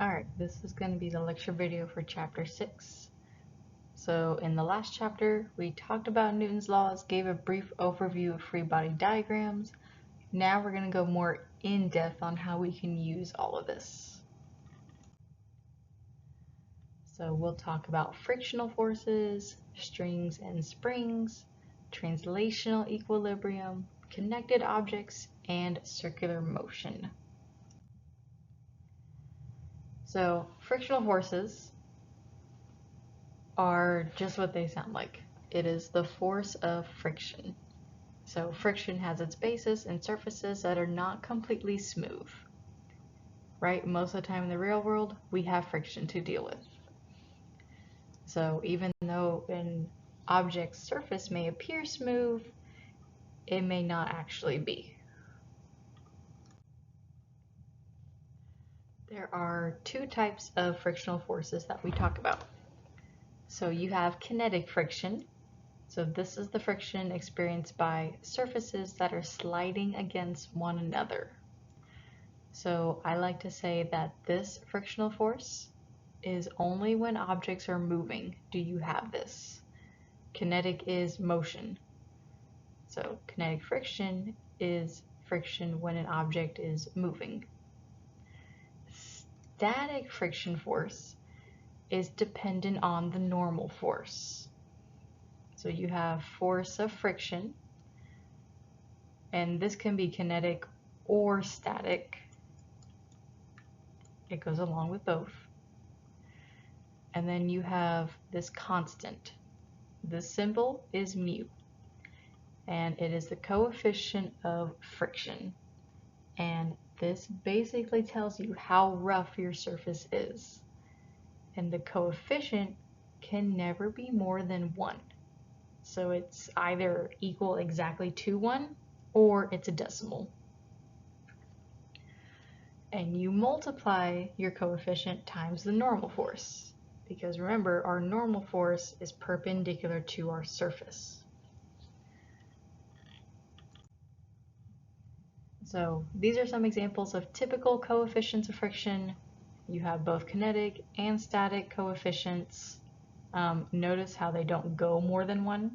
Alright, this is going to be the lecture video for chapter 6. So in the last chapter, we talked about Newton's laws, gave a brief overview of free body diagrams. Now we're going to go more in depth on how we can use all of this. So we'll talk about frictional forces, strings and springs, translational equilibrium, connected objects, and circular motion. So frictional forces are just what they sound like. It is the force of friction. So friction has its basis in surfaces that are not completely smooth. Right? Most of the time in the real world, we have friction to deal with. So even though an object's surface may appear smooth, it may not actually be. There are two types of frictional forces that we talk about. So you have kinetic friction. So this is the friction experienced by surfaces that are sliding against one another. So I like to say that this frictional force is only when objects are moving do you have this. Kinetic is motion. So kinetic friction is friction when an object is moving. Static friction force is dependent on the normal force. So you have force of friction, and this can be kinetic or static. It goes along with both. And then you have this constant. This symbol is mu, and it is the coefficient of friction. And this basically tells you how rough your surface is. And the coefficient can never be more than 1. So it's either equal exactly to 1 or it's a decimal. And you multiply your coefficient times the normal force, because remember, our normal force is perpendicular to our surface. So these are some examples of typical coefficients of friction. You have both kinetic and static coefficients. Notice how they don't go more than 1.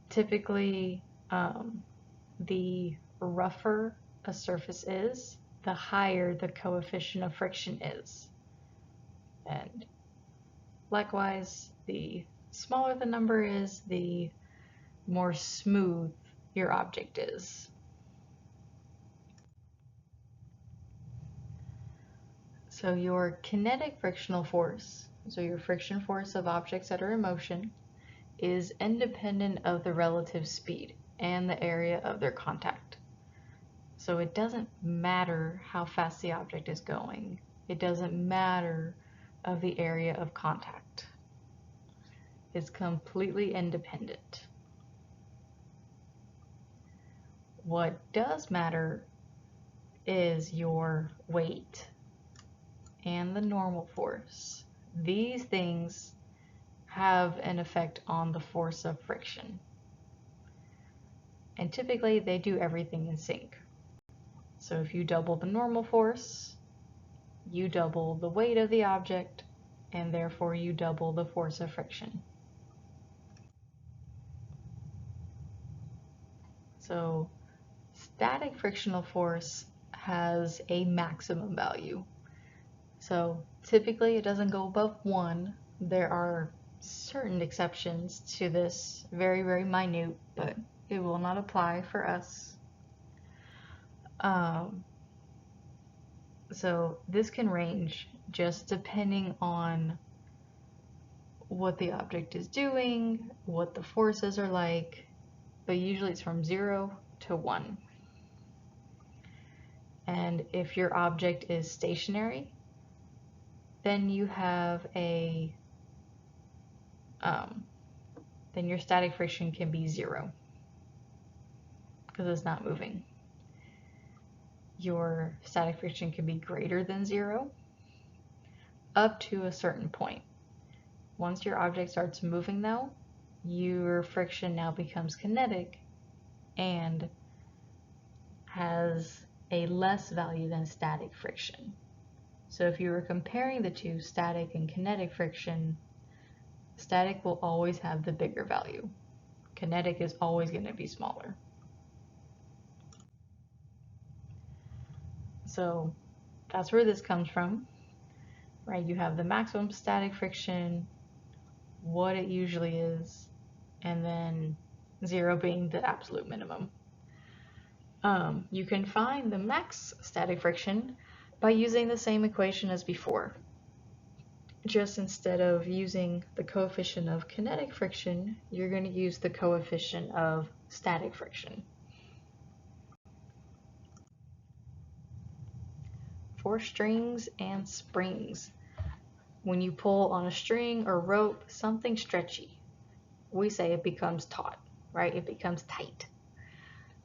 Typically, the rougher a surface is, the higher the coefficient of friction is. And likewise, the smaller the number is, the more smooth your object is. So your kinetic frictional force, so your friction force of objects that are in motion, is independent of the relative speed and the area of their contact. So it doesn't matter how fast the object is going. It doesn't matter of the area of contact. It's completely independent. What does matter is your weight and the normal force. These things have an effect on the force of friction. And typically they do everything in sync. So if you double the normal force, you double the weight of the object, and therefore you double the force of friction. So static frictional force has a maximum value. So typically it doesn't go above 1. There are certain exceptions to this, very, very minute, but it will not apply for us. So this can range just depending on what the object is doing, what the forces are like, but usually it's from 0 to 1. And if your object is stationary, then you have a then your static friction can be 0 because it's not moving. Your static friction can be greater than 0 up to a certain point. Once your object starts moving though, your friction now becomes kinetic and has a less value than static friction. So if you were comparing the two, static and kinetic friction, static will always have the bigger value. Kinetic is always going to be smaller. So that's where this comes from, right? You have the maximum static friction, what it usually is, and then 0 being the absolute minimum. You can find the max static friction by using the same equation as before. Just instead of using the coefficient of kinetic friction, you're going to use the coefficient of static friction. For strings and springs, when you pull on a string or rope, something stretchy, we say it becomes taut, right? It becomes tight.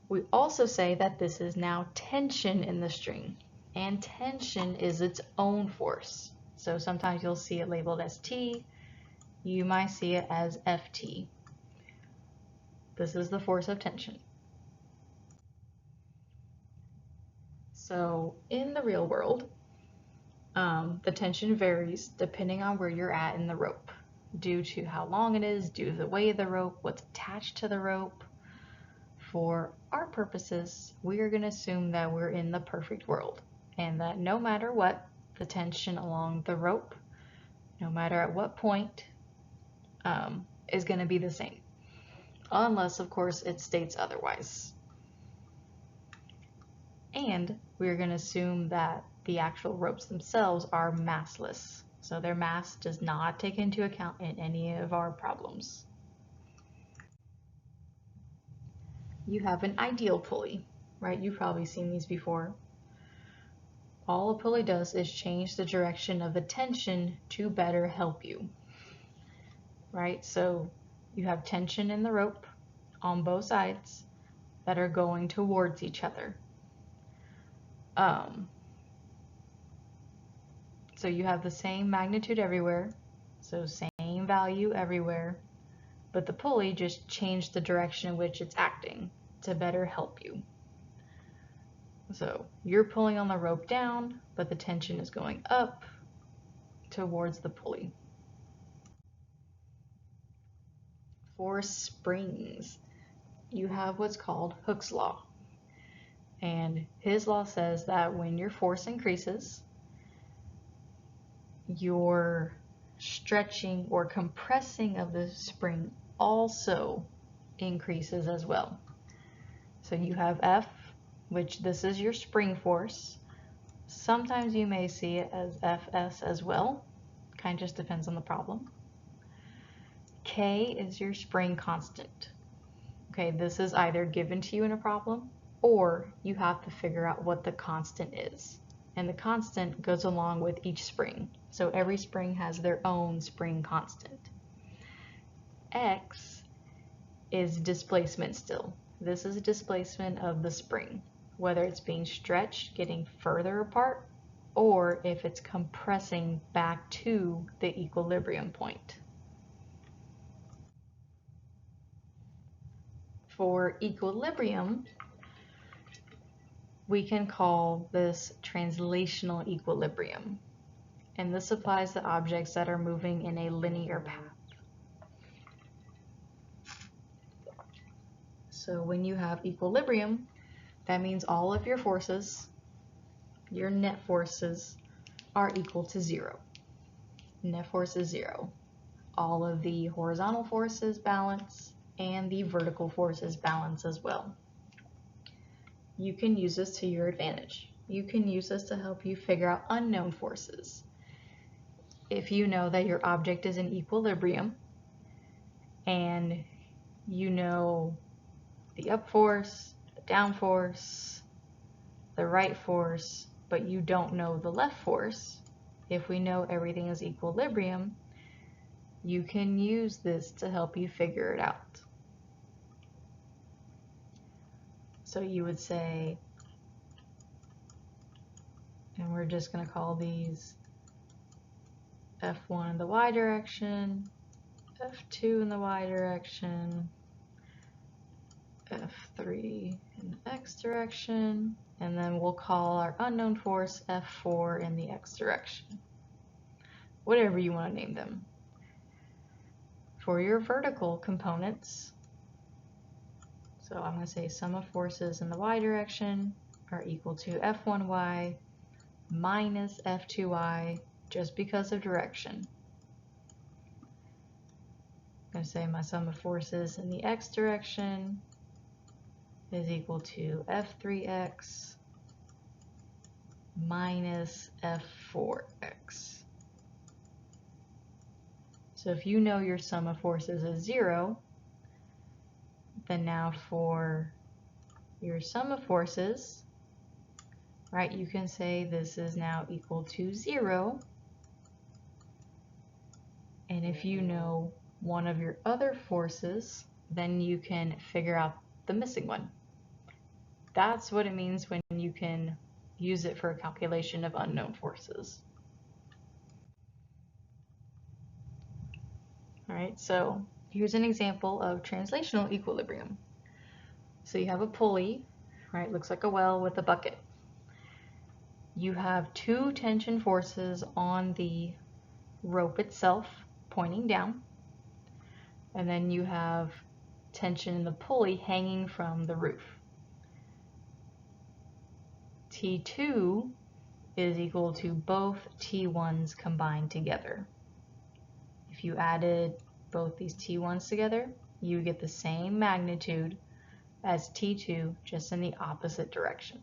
We also say that this is now tension in the string, and tension is its own force. So sometimes you'll see it labeled as T, you might see it as Ft. This is the force of tension. So in the real world, the tension varies depending on where you're at in the rope, due to how long it is, due to the weight of the rope, what's attached to the rope. For our purposes, we are going to assume that we're in the perfect world, and that no matter what, the tension along the rope, no matter at what point, is going to be the same, unless of course it states otherwise. And we're going to assume that the actual ropes themselves are massless, so their mass does not take into account in any of our problems. You have an ideal pulley, right? You've probably seen these before. All a pulley does is change the direction of the tension to better help you, right? So you have tension in the rope on both sides that are going towards each other. So you have the same magnitude everywhere, so same value everywhere, but the pulley just changed the direction in which it's acting to better help you. So you're pulling on the rope down, but the tension is going up towards the pulley. For springs, you have what's called Hooke's law. And his law says that when your force increases, your stretching or compressing of the spring also increases as well. So you have F, which this is your spring force. Sometimes you may see it as Fs as well. Kind of just depends on the problem. K is your spring constant. Okay, this is either given to you in a problem or you have to figure out what the constant is. And the constant goes along with each spring. So every spring has their own spring constant. X is displacement still. This is a displacement of the spring, whether it's being stretched, getting further apart, or if it's compressing back to the equilibrium point. For equilibrium, we can call this translational equilibrium, and this applies to objects that are moving in a linear path. So when you have equilibrium, that means all of your forces, your net forces, are equal to 0. Net force is 0. All of the horizontal forces balance, and the vertical forces balance as well. You can use this to your advantage. You can use this to help you figure out unknown forces. If you know that your object is in equilibrium and you know the up force, the down force, the right force, but you don't know the left force, if we know everything is equilibrium, you can use this to help you figure it out. So you would say, and we're just going to call these F1 in the y direction, F2 in the y direction, F3 in the x direction, and then we'll call our unknown force F4 in the x direction. Whatever you want to name them. For your vertical components, so I'm going to say sum of forces in the y direction are equal to F1y minus F2y just because of direction. I'm going to say my sum of forces in the x direction is equal to F3x minus F4x. So if you know your sum of forces is 0, then now for your sum of forces, right, you can say this is now equal to 0. And if you know one of your other forces, then you can figure out the missing one. That's what it means when you can use it for a calculation of unknown forces. All right, so here's an example of translational equilibrium. So you have a pulley, right? Looks like a well with a bucket. You have two tension forces on the rope itself pointing down, and then you have tension in the pulley hanging from the roof. T2 is equal to both T1s combined together. If you added both these T1s together, you get the same magnitude as T2, just in the opposite direction.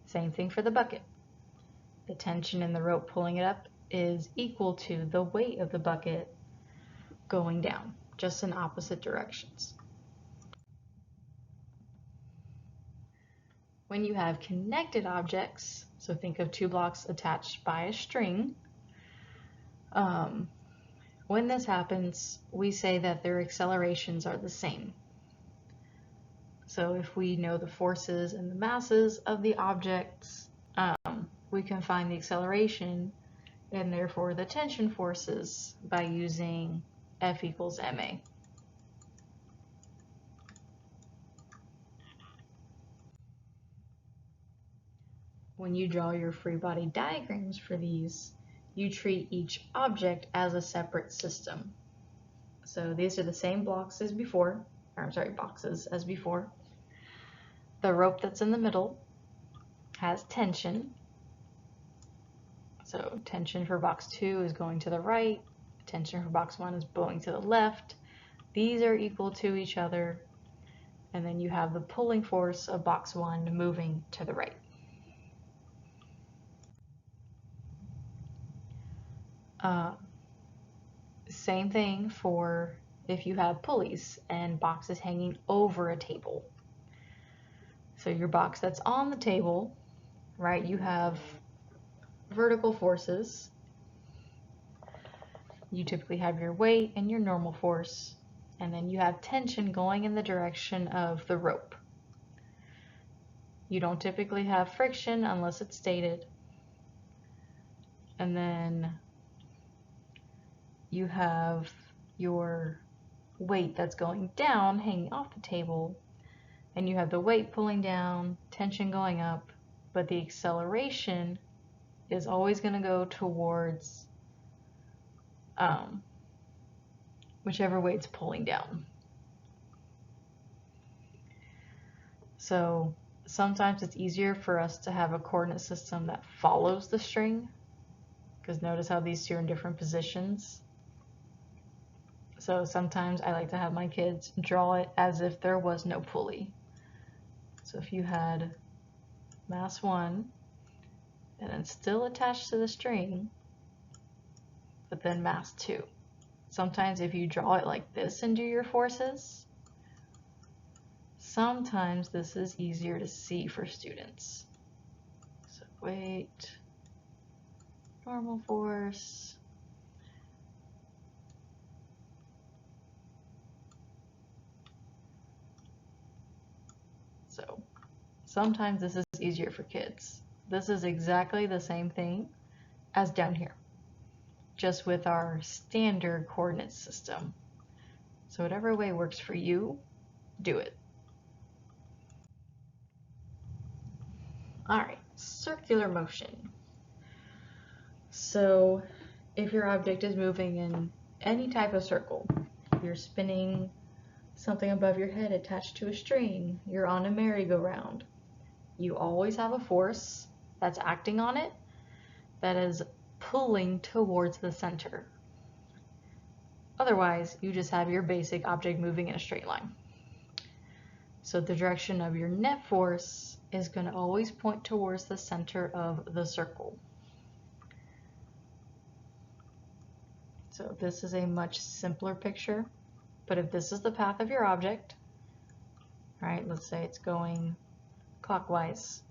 Same thing for the bucket. The tension in the rope pulling it up is equal to the weight of the bucket going down, just in opposite directions. When you have connected objects, so think of two blocks attached by a string, when this happens, we say that their accelerations are the same. So if we know the forces and the masses of the objects, we can find the acceleration and therefore the tension forces by using F equals ma. When you draw your free body diagrams for these, you treat each object as a separate system. So these are the same blocks as before, or I'm sorry, boxes as before. The rope that's in the middle has tension. So tension for box 2 is going to the right, tension for box 1 is going to the left. These are equal to each other, and then you have the pulling force of box 1 moving to the right. Same thing for if you have pulleys and boxes hanging over a table. So your box that's on the table, right, you have vertical forces. You typically have your weight and your normal force, and then you have tension going in the direction of the rope. You don't typically have friction unless it's stated. And then you have your weight that's going down, hanging off the table, and you have the weight pulling down, tension going up, but the acceleration is always going to go towards whichever weight's pulling down. So sometimes it's easier for us to have a coordinate system that follows the string, because notice how these two are in different positions. So sometimes I like to have my kids draw it as if there was no pulley. So if you had mass 1 and then still attached to the string, but then mass 2. Sometimes if you draw it like this and do your forces, sometimes this is easier to see for students. So weight, normal force, so sometimes this is easier for kids. This is exactly the same thing as down here, just with our standard coordinate system. So whatever way works for you, do it. All right, circular motion. So if your object is moving in any type of circle, you're spinning something above your head attached to a string, you're on a merry-go-round, you always have a force that's acting on it that is pulling towards the center. Otherwise, you just have your basic object moving in a straight line. So the direction of your net force is going to always point towards the center of the circle. So this is a much simpler picture, but if this is the path of your object, right, let's say it's going clockwise,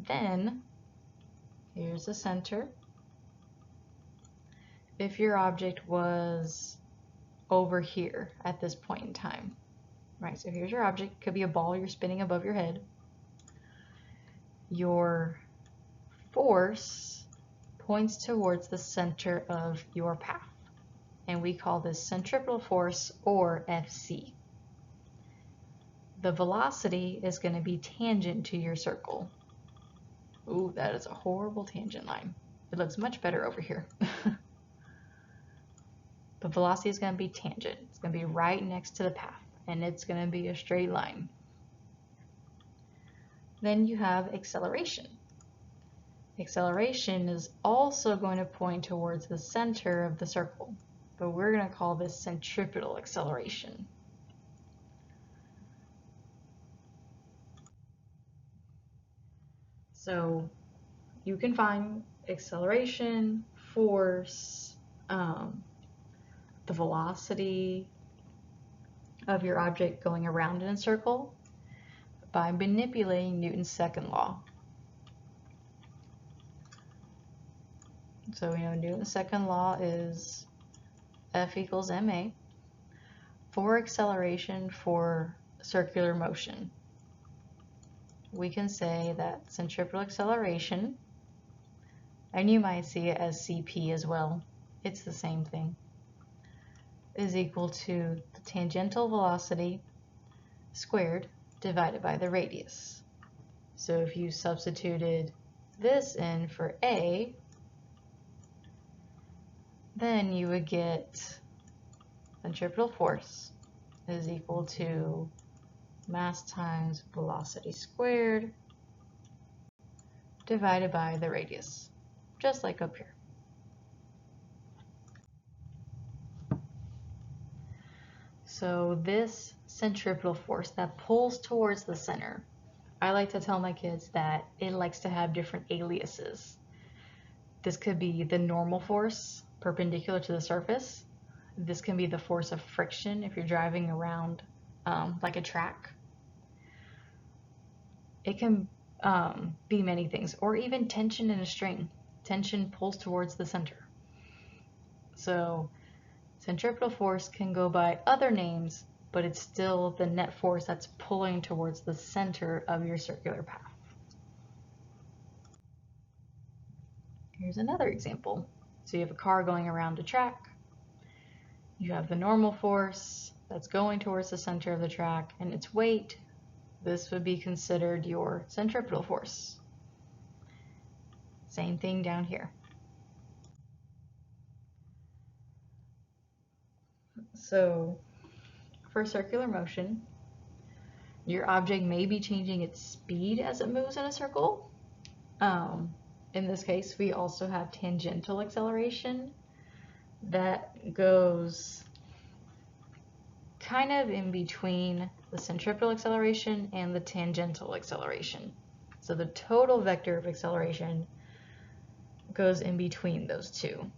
then here's the center. If your object was over here at this point in time, right, so here's your object, could be a ball you're spinning above your head. Your force points towards the center of your path, and we call this centripetal force, or FC. The velocity is going to be tangent to your circle. Ooh, that is a horrible tangent line. It looks much better over here. The velocity is going to be tangent. It's going to be right next to the path, and it's going to be a straight line. Then you have acceleration. Acceleration is also going to point towards the center of the circle, but we're going to call this centripetal acceleration. So you can find acceleration, force, the velocity of your object going around in a circle by manipulating Newton's second law. So we know Newton's second law is F equals ma for acceleration for circular motion. We can say that centripetal acceleration, and you might see it as CP as well, it's the same thing, is equal to the tangential velocity squared divided by the radius. So if you substituted this in for A, then you would get centripetal force is equal to mass times velocity squared divided by the radius, just like up here. So this centripetal force that pulls towards the center, I like to tell my kids that it likes to have different aliases. This could be the normal force perpendicular to the surface. This can be the force of friction if you're driving around like a track. It can be many things, or even tension in a string. Tension pulls towards the center. So centripetal force can go by other names, but it's still the net force that's pulling towards the center of your circular path. Here's another example. So you have a car going around a track. You have the normal force that's going towards the center of the track, and its weight. This would be considered your centripetal force. Same thing down here. So for circular motion, your object may be changing its speed as it moves in a circle. In this case, we also have tangential acceleration that goes kind of in between the centripetal acceleration and the tangential acceleration. So the total vector of acceleration goes in between those two.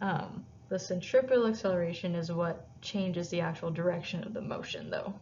The centripetal acceleration is what changes the actual direction of the motion, though.